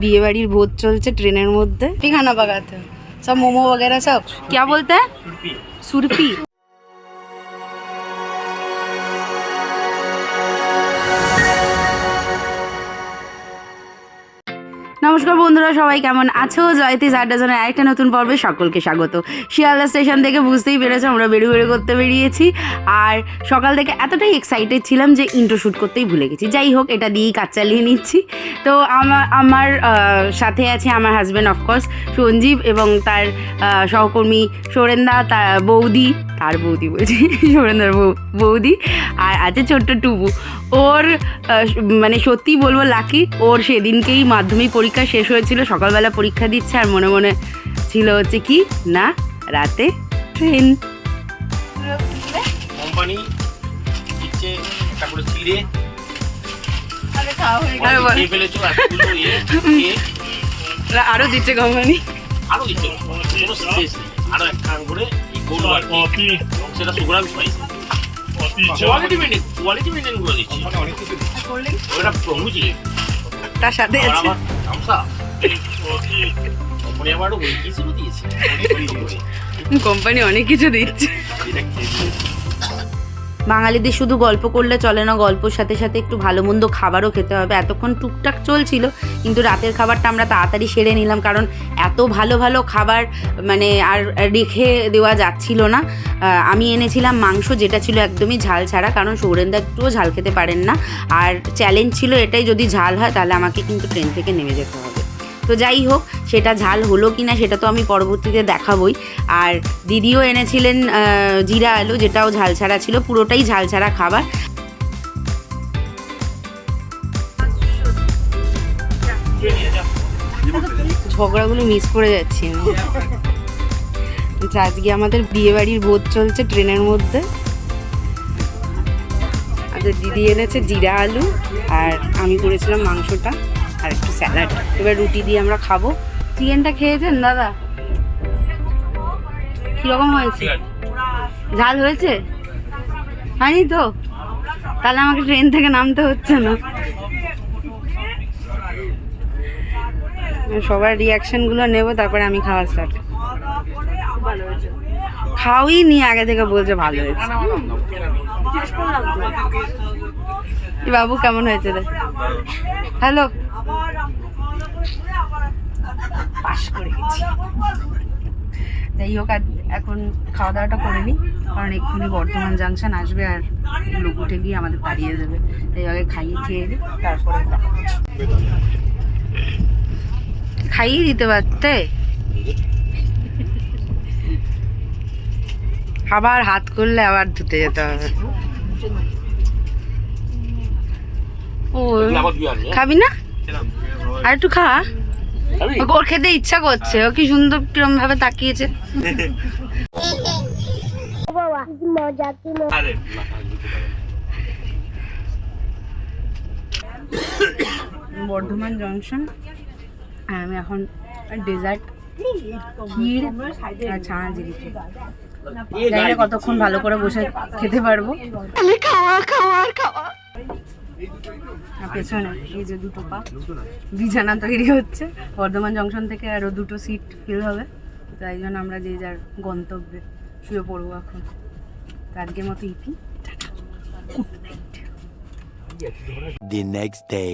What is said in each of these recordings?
বিয়ে বাড়ির ভোজ চলছে ট্রেনের মধ্যে। खाना पकाते हो सब मोमो वगैरह सब क्या बोलते हैं सुरपी। নমস্কার বন্ধুরা, সবাই কেমন আছো? জয়তিস আড্ডা জোনের আরেকটা নতুন পর্বে সকলকে স্বাগত। শিয়ালদা স্টেশন থেকে বুঝতেই পেরেছো আমরা বেরিয়ে করতে বেরিয়েছি। আর সকাল থেকে এতটাই এক্সাইটেড ছিলাম যে ইন্ট্রো শ্যুট করতেই ভুলে গেছি। যাই হোক, এটা দিয়েই কাজ চালিয়ে নিচ্ছি। তো আমার সাথে আছে আমার হাজব্যান্ড অফকোর্স সঞ্জীব এবং তার সহকর্মী সোরেন্দা, তার বৌদি বলছি সোরেন্দার বৌদি, আর আছে ছোট্ট টুবু। ওর মানে সত্যি বলবো লাকি, ওর সেদিনকেই মাধ্যমিক পরীক্ষা শেষ হয়েছিল, সকালবেলা পরীক্ষা দিচ্ছে আর মনে মনে ছিল হচ্ছে কি না রাতে ট্রেন। কোম্পানি দিচ্ছে তারপরে চিড়ে আরো দিচ্ছে কোম্পানি, আরো দিচ্ছে কোনো স্পেস নেই, আরো এক কান করে এই গোল আর সেটা সুগ্রাম স্পাইস কোয়ালিটি মেনটেন করে দিচ্ছে। ওটা প্রভুজি তার সাথে আছে গামছা কোম্পানি আবার ওই কিছু দিয়েছে, কোম্পানি অনেক কিছু দিচ্ছে। বাঙালিদের শুধু গল্প করলে চলে না, গল্পর সাথে সাথে একটু ভালো মন্দ খাবারও খেতে হবে। এতক্ষণ টুকটাক চলছিল, কিন্তু রাতের খাবারটা আমরা তাড়াতাড়ি সেরে নিলাম, কারণ এত ভালো ভালো খাবার মানে আর রেখে দেওয়া যাচ্ছিল না। আমি এনেছিলাম মাংস, যেটা ছিল একদমই ঝাল ছাড়া, কারণ সৌরেন্দা একটুও ঝাল খেতে পারেন না। আর চ্যালেঞ্জ ছিল এটাই, যদি ঝাল হয় তাহলে আমাকে কিন্তু ট্রেন থেকে নেমে যেতে হবে। তো যাই হোক, সেটা ঝাল হলো কি না সেটা তো আমি পরবর্তীতে দেখাবই। আর দিদিও এনেছিলেন জিরা আলু, যেটাও ঝাল ছাড়া ছিল, পুরোটাই ঝাল ছাড়া খাবার। ঝগড়াগুলো মিস করে যাচ্ছি আমি। আজকে আমাদের বিয়ে বাড়ির ভোজ চলছে ট্রেনের মধ্যে। আচ্ছা, দিদি এনেছে জিরা আলু আর আমি করেছিলাম মাংসটা আর একটু স্যালাড। এবার রুটি দিয়ে আমরা খাবো। চিকেনটা খেয়েছেন দাদা? কীরকম হয়েছে? ঝাল হয়েছে? হয়নি তো? তাহলে আমাকে ট্রেন থেকে নামতে হচ্ছে না। সবার রিয়াকশানগুলো নেব, তারপরে আমি খাওয়া স্টার্ট। খাওয়াই নিয়ে আগে থেকে বলছে ভালো হয়েছে। বাবু কেমন হয়েছে রে? হ্যালো, পাস করে গেছি। যাই হোক, এখন খাওয়া দাওয়াটা করে নিই, কারণ এক্ষুনি বর্ধমান জাংশন আসবে আর লোক উঠে গিয়ে আমাদের তাড়িয়ে দেবে। তাই আগে খাইয়ে খেয়ে নিই, তারপরে খাইয়ে দিতে পারতে। আবার হাত করলে আবার ধুতে যেতে হবে। ও খাবি না? আর একটু খা। ওর খেতে ইচ্ছা করছে, ও কি সুন্দর কিরম ভাবে তাকিয়েছে। বর্ধমান জংশন, আর আমি এখন ডেজার্ট ক্ষীর আর ছানা জিলিপি। জানি না কতক্ষণ ভালো করে বসে খেতে পারবো। পেছনে এই যে দুটো পা বিছানা তৈরি হচ্ছে, বর্ধমান জংশন থেকে আরও দুটো সিট ফিল হবে, তাই জন্য আমরা যে যার গন্তব্যে শুয়ে পড়বো এখন। আজকের মতো ইতি, good night. The next day.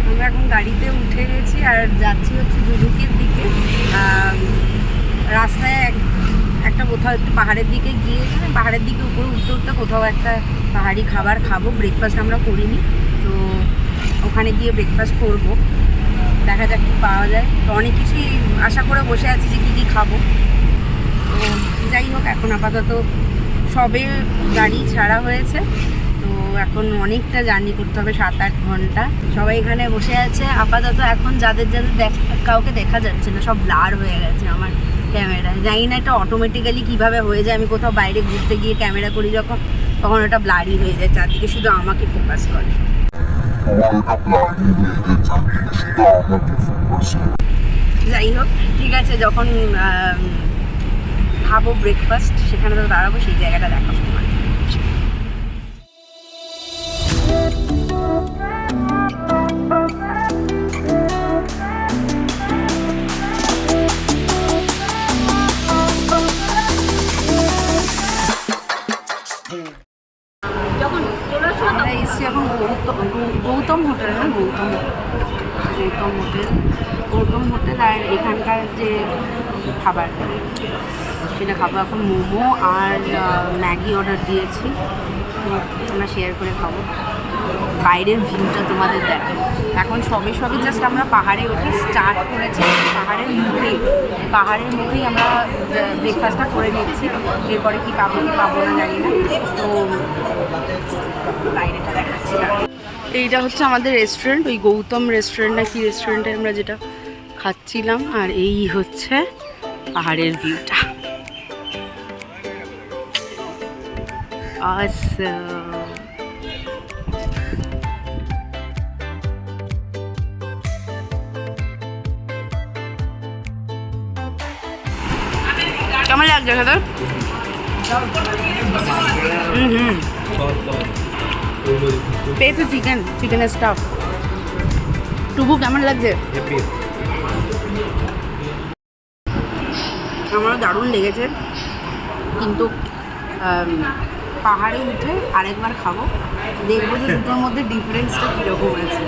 আমরা এখন গাড়িতে উঠে গেছি আর যাচ্ছি হচ্ছে দুদুকের দিকে। রাস্তায় একটা কোথাও একটু পাহাড়ের দিকে গিয়ে, পাহাড়ের দিকে উপরে উঠতে উঠতে কোথাও একটা পাহাড়ি খাবার খাবো। ব্রেকফাস্ট আমরা করিনি, তো ওখানে গিয়ে ব্রেকফাস্ট করবো। দেখা যাক কী পাওয়া যায়। তো অনেক কিছুই আশা করে বসে আছি যে কী কী খাবো। তো যাই হোক, এখন আপাতত সবে গাড়ি ছাড়া হয়েছে, তো এখন অনেকটা জার্নি করতে হবে, 7-8 ঘন্টা। সবাই এখানে বসে আছে আপাতত। এখন যাদের কাউকে দেখা যাচ্ছে না, সব ব্লার হয়ে গেছে। আমার ক্যামেরা, জানি না এটা অটোমেটিক্যালি কিভাবে হয়ে যায়। আমি কোথাও বাইরে ঘুরতে গিয়ে ক্যামেরা করি যখন, তখন ওটা ব্লারি হয়ে যায়, চারদিকে শুধু আমাকে ফোকাস করে। যাই হোক, ঠিক আছে, যখন খাবো ব্রেকফাস্ট সেখানে তো দাঁড়াবো, সেই জায়গাটা দেখাবো তোমার। আমরা এসছি এখন গৌতম হোটেল, না গৌতম হোটেল। আর এখানকার যে খাবার সেটা খাবো এখন, মোমো আর ম্যাগি অর্ডার দিয়েছি, আমরা শেয়ার করে খাবো। বাইরের ভিউটা তোমাদের দেখো। এখন সবে জাস্ট আমরা পাহাড়ে উঠে স্টার্ট করেছি, পাহাড়ের মুখেই আমরা ব্রেকফাস্টটা করে নিচ্ছি। এরপরে কি পাবো না জানি না, তো বাইরেটা দেখাচ্ছি না। এইটা হচ্ছে আমাদের রেস্টুরেন্ট, ওই গৌতম রেস্টুরেন্ট না কি রেস্টুরেন্টে আমরা যেটা খাচ্ছিলাম। আর এই হচ্ছে পাহাড়ের ভিউটা। কেমন লাগছে খেতে? পেয়েছো চিকেনের স্টাফ। টুকু কেমন লাগছে? আমারও দারুণ লেগেছে, কিন্তু পাহাড়ে উঠে আরেকবার খাবো, দেখবো যে দুটোর মধ্যে ডিফারেন্সটা কীরকম আছে।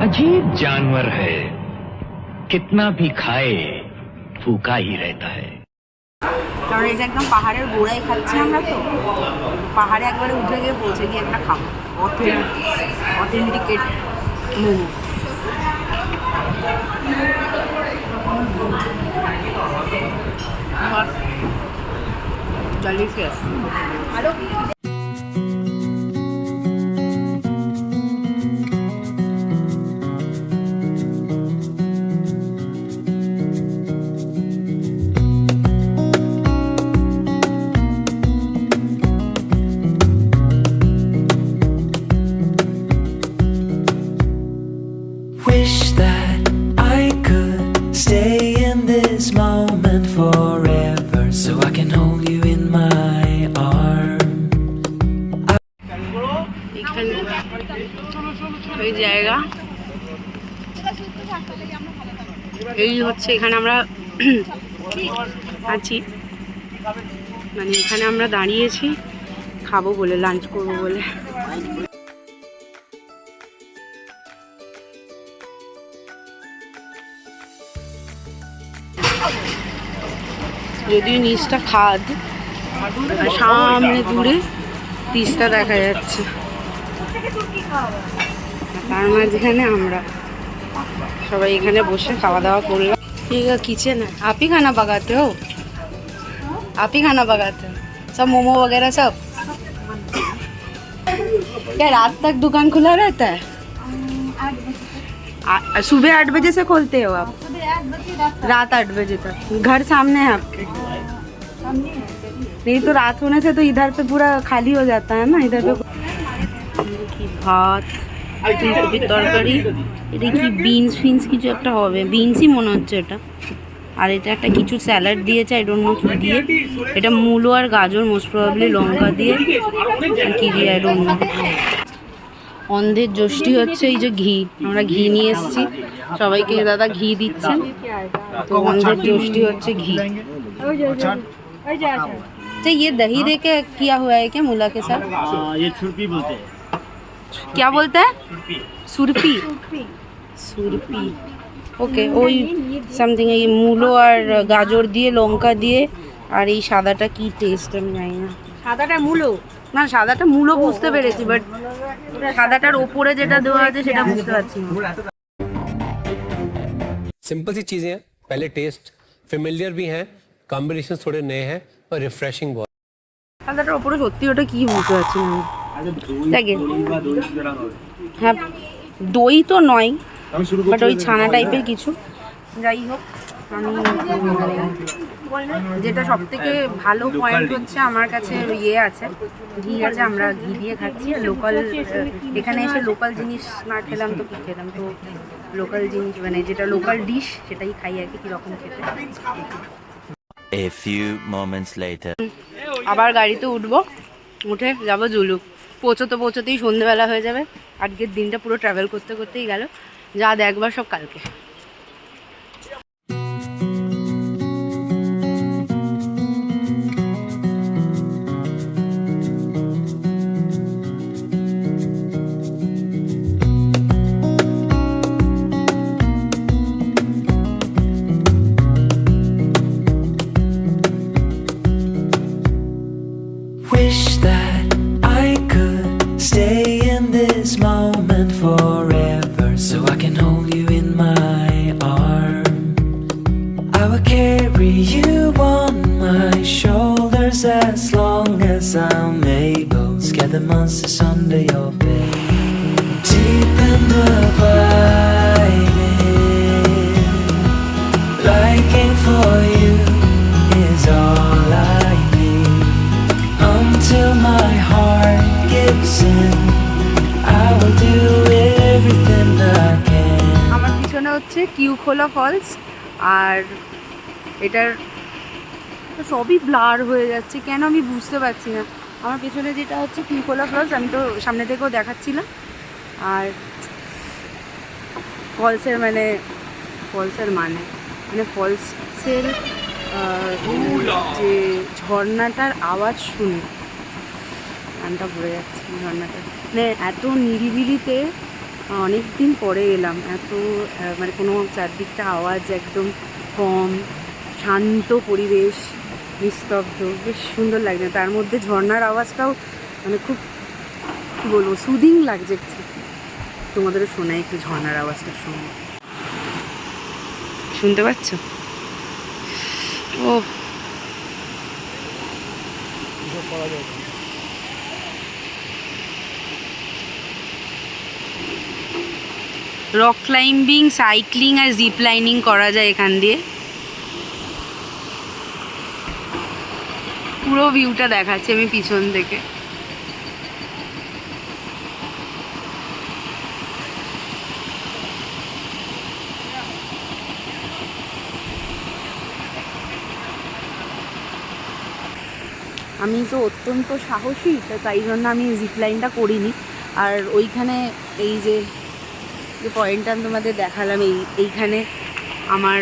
अजीब जानवर है, कितना भी खाए फूका ही रहता है। কারণ এটা একদম পাহাড়ের গোড়ায় খাচ্ছি আমরা, তো পাহাড়ে একবারে উঠে গিয়ে পৌঁছে গিয়ে একটা খাবো authenticate momo. Delicious. Wish that I could stay in this moment forever, so I can hold you in my arms. এখানে ওই জায়গা, এই হচ্ছে এখানে আমরা আছি, মানে এখানে আমরা দাঁড়িয়েছি খাবো বলে, লাঞ্চ করবো বলে। যদিও নিচটা খাদ, আর সামনে দূরে তিস্তা দেখা যাচ্ছে, তার মাঝখানে আমরা সবাই এখানে বসে খাওয়া দাওয়া করলাম। ঠিক আছে, किचन है, आप ही खाना पकाते हो? आप ही खाना पकाते हो सब, मोमो वगैरह सब? क्या रात तक दुकान खुला रहता है? सुबह 8 बजे से खोलते हो आप? रात 8 बजे तक। घर सामने है आपके? नहीं तो रात होने से तो इधर पे पूरा खाली हो जाता है ना, इधर पे ভাত, ফুলকপির তরকারি, এটা কি বিনস কিছু একটা হবে, বিনসই মনে হচ্ছে এটা। আর এটা একটা কিছু স্যালাড দিয়েছে, আই ডোন্ট নো কি দিয়ে, এটা মূলো আর গাজর মোস্ট প্রবাবলি, লঙ্কা দিয়ে আর কি দিয়ে আই ডোন্ট নো। অন্ধের ষষ্ঠী হচ্ছে এই যে ঘি, আমরা ঘি নিয়ে এসেছি, সবাইকে দাদা ঘি দিচ্ছেন, তো অন্ধের ষষ্ঠী হচ্ছে ঘি। तो ये दही दे के किया हुआ है क्या मूला के साथ? ये छुरपी बोलते हैं। क्या बोलते हैं? सुरपी। सुरपी, ওকে, ওই সামথিং এই মূলো আর গাজর দিয়ে লঙ্কা দিয়ে, আর এই সাদাটা কি টেস্ট আমি জানি না। সাদাটা মূলো না, সাদাটা মূলো বুঝতে পেরেছি, বাট সাদাটার ওপরে যেটা দেওয়া আছে সেটা বুঝতে পারছি না। सिंपल सी चीज़ें हैं, पहले टेस्ट फेमिलियर भी हैं, कॉम्बिनेशन थोड़े नए हैं और रिफ्रेशिंग बहुत। সাদাটার ওপরে সত্যি ওটা কি বুঝতে পারছি না। দেখে হ্যাঁ, দই তো নয়, বাট ওই ছানা টাইপের কিছু। যাই হোক, আমি যেটা সব থেকে ভালো পয়েন্ট হচ্ছে আমার কাছে ইয়ে আছে, ঘি আছে, আমরা ঘি দিয়ে খাচ্ছি। লোকাল, এখানে এসে লোকাল জিনিস না খেলাম তো কী খেলাম, তো লোকাল জিনিস মানে যেটা লোকাল ডিশ সেটাই খাই আর কি, কীরকম খেতে। A few moments later. আবার গাড়িতে উঠবো, উঠে যাবো জুলুক। পৌঁছতেই সন্ধ্যেবেলা হয়ে যাবে। আজকের দিনটা পুরো ট্রাভেল করতে করতেই গেল, যা দেখবার সব কালকে। Wish that I could stay in this moment forever, so I can hold you in my arms. I will carry you on my shoulders as long as I'm able. Scare the monsters under your bed. Deep in the abiding, liking for you is all I need. Until my heart gives in, I will do everything I can. আমার পিছনে হচ্ছে কিউখোলা false, আর এটার সবই blur হয়ে যাচ্ছে কেন আমি বুঝতে পারছি না। আমার পেছনে যেটা হচ্ছে কিউখোলা ফলস, আমি তো সামনে থেকেও দেখাচ্ছিলাম। আর ফলসের মানে ফলসের যে ঝর্ণাটার আওয়াজ শুনে গানটা ভরে যাচ্ছে। ঝর্ণাটা মানে এত নিরিবিলিতে, অনেক দিন পরে এলাম, এত মানে কোনো চারদিকটা আওয়াজ একদম কম, শান্ত পরিবেশ, নিস্তব্ধ, বেশ সুন্দর লাগছে। তার মধ্যে ঝর্ণার আওয়াজটাও মানে খুব কী বলবো, সুদিং লাগছে। তোমাদেরও শোনায় একটু ঝর্ণার আওয়াজটা, শুনতে পাচ্ছ? ও রক ক্লাইম্বিং, সাইক্লিং আর জিপ লাইনিং করা যায় এখান দিয়ে। পুরো ভিউটা দেখাচ্ছে আমি পিছন থেকে। আমি তো অত্যন্ত সাহসী, তাই জন্য আমি জিপ লাইনটা করিনি। আর ওইখানে এই যে পয়েন্টটা আমি তোমাদের দেখালাম, এইখানে আমার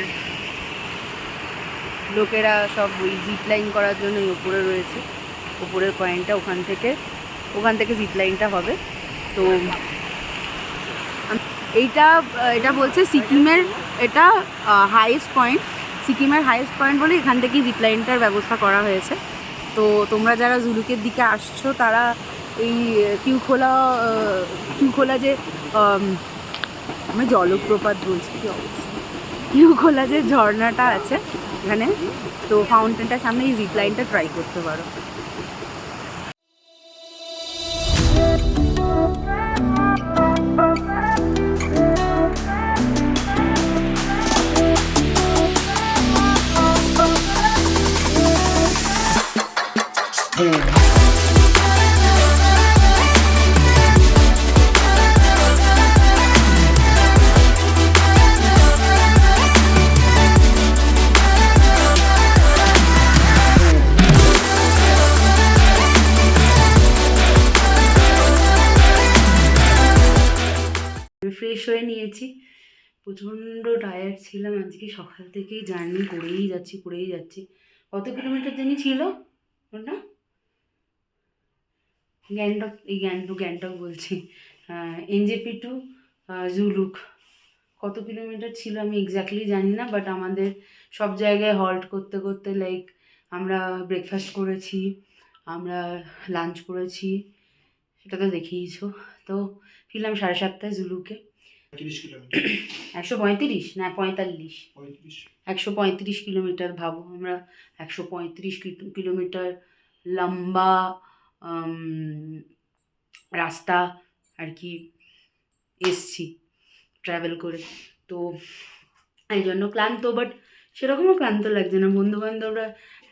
লোকেরা সব ওই জিপ লাইন করার জন্য উপরে রয়েছে, উপরের পয়েন্টটা, ওখান থেকে জিপ লাইনটা হবে। তো এটা বলছে সিকিমের, এটা হাইয়েস্ট পয়েন্ট, সিকিমের হাইয়েস্ট পয়েন্ট বলে এখান থেকেই জিপ লাইনটার ব্যবস্থা করা হয়েছে। তো তোমরা যারা জুলুকের দিকে আসছো তারা এই কিউখোলা যে আমি জলপ্রপাত বলছি, কি অবস্থা, কিউখোলা যে ঝর্ণাটা আছে এখানে, তো ফাউন্টেনটার সামনে এই জিপ লাইনটা ট্রাই করতে পারো। ফ্রেশ হয়ে নিয়েছি, প্রচণ্ড টায়ার্ড ছিলাম আজকে, সকাল থেকেই জার্নি করেই যাচ্ছি। কত কিলোমিটার জানি ছিল ওটা? গ্যাংটক বলছি, এনজেপি টু জুলুক কত কিলোমিটার ছিল আমি এক্স্যাক্টলি জানি না, বাট আমাদের সব জায়গায় হল্ট করতে করতে, লাইক আমরা ব্রেকফাস্ট করেছি, আমরা লাঞ্চ করেছি, সেটা তো দেখেইছো। তো ফিরলাম 7:30 জুলুকে। 135 না 45, 135 কিলোমিটার। ভাবো, আমরা 135 কিলোমিটার লম্বা রাস্তা আর কি এসছি ট্রাভেল করে। তো এই জন্য ক্লান্ত, বাট সেরকমও ক্লান্ত লাগছে না। বন্ধুবান্ধবরা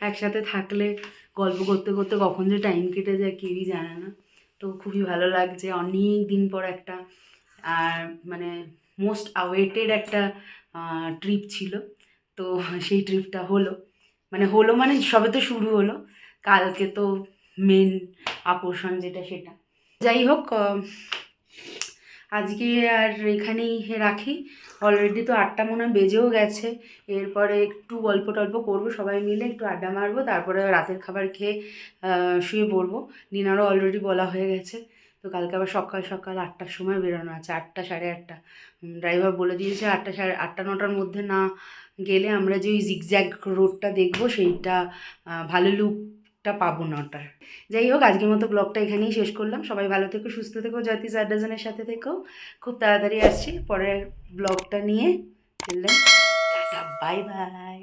একসাথে থাকলে গল্প করতে করতে কখন যে টাইম কেটে যায় কেউই জানে না। তো খুবই ভালো লাগছে, অনেক দিন পর একটা আর মানে মোস্ট অ্যাওয়েটেড একটা ট্রিপ ছিল। তো সেই ট্রিপটা হলো মানে সবে তো শুরু হলো, কালকে তো মেন আকর্ষণ যেটা সেটা। যাই হোক, আজকে আর এখানেই রাখি। অলরেডি তো 8টা মনে হয় বেজেও গেছে। এরপরে একটু গল্প টল্প করবো সবাই মিলে, একটু আড্ডা মারবো, তারপরে রাতের খাবার খেয়ে শুয়ে পড়বো। ডিনারও অলরেডি বলা হয়ে গেছে। তো কালকে আবার সকাল সকাল 8টার সময় বেরোনো আছে, 8টা সাড়ে 8টা। ড্রাইভার বলে দিয়েছে 8টা সাড়ে 8টা 9টার মধ্যে না গেলে আমরা যে ওই জিগজ্যাগ রোডটা দেখবো সেইটা ভালো লুকটা পাবো না ওটার। যাই হোক, আজকের মতো ব্লগটা এখানেই শেষ করলাম। সবাই ভালো থেকো, সুস্থ থেকো, জ্যোতি সার্ডাজনের সাথে থেকো। খুব তাড়াতাড়ি আসছি পরের ব্লগটা নিয়ে। Tata, bye bye.